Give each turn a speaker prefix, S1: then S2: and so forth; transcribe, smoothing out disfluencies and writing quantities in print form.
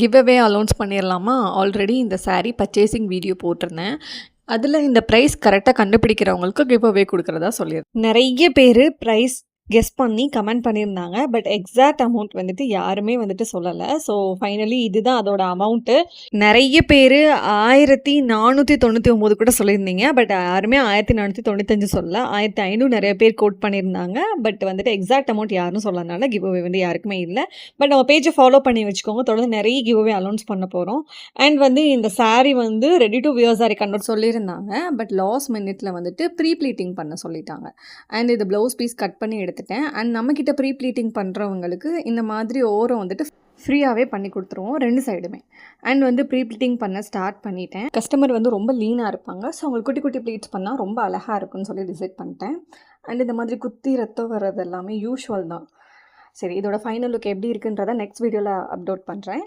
S1: Give away allowance பண்ணிடலாமா? Already இந்த sari purchasing video போட்டிருந்தேன். அதில் இந்த ப்ரைஸ் கரெக்டாக கண்டுபிடிக்கிறவங்களுக்கு கிவ் அவே கொடுக்குறதா சொல்லியிருந்தேன். நிறைய பேர் ப்ரைஸ் கெஸ் பண்ணி கமெண்ட் பண்ணியிருந்தாங்க. பட் எக்ஸாக்ட் அமௌண்ட் வந்துட்டு யாருமே வந்துட்டு சொல்லலை. ஸோ ஃபைனலி இதுதான் அதோட அமௌண்ட்டு. நிறைய பேர் 1499 கூட சொல்லியிருந்தீங்க. பட் யாருமே 1495 சொல்லல. 1500 நிறைய பேர் கோட் பண்ணியிருந்தாங்க. பட் வந்துட்டு எக்ஸாக்ட் அமௌண்ட் யாரும் சொல்லனால கிவ் அவே வந்து யாருக்குமே இல்லை. பட் நம்ம பேஜை ஃபாலோ பண்ணி வச்சுக்கோங்க. தொடர்ந்து நிறைய கிவ் அவே அலௌன்ஸ் பண்ண போகிறோம். அண்ட் வந்து இந்த சாரீ வந்து ready to wear sari convert சொல்லியிருந்தாங்க. பட் லாஸ்ட் மினிட்ல வந்துட்டு ப்ரீ ப்ளீட்டிங் பண்ண சொல்லிட்டாங்க. அண்ட் இது ப்ளவுஸ் பீஸ் கட் பண்ணி எடுத்துட்டேன். அண்ட் நம்மக்கிட்ட ப்ரீ ப்ளீட்டிங் பண்ணுறவங்களுக்கு இந்த மாதிரி ஓரம் வந்துட்டு ஃப்ரீயாகவே பண்ணி கொடுத்துருவோம் 2 சைடுமே. அண்ட் வந்து ப்ரீ ப்ளீட்டிங் பண்ண ஸ்டார்ட் பண்ணிட்டேன். கஸ்டமர் வந்து ரொம்ப லீனாக இருப்பாங்க. ஸோ அவங்களுக்கு குட்டி குட்டி ப்ளீட்ஸ் பண்ணால் ரொம்ப அழகாக இருக்குன்னு சொல்லி டிசைட் பண்ணிட்டேன். அண்ட் இந்த மாதிரி குத்தி ரத்தம் வர்றது எல்லாமே யூஷுவல் தான். சரி, இதோட ஃபைனல் லுக் எப்படி இருக்குன்றதை நெக்ஸ்ட் வீடியோவில் அப்லோட் பண்ணுறேன்.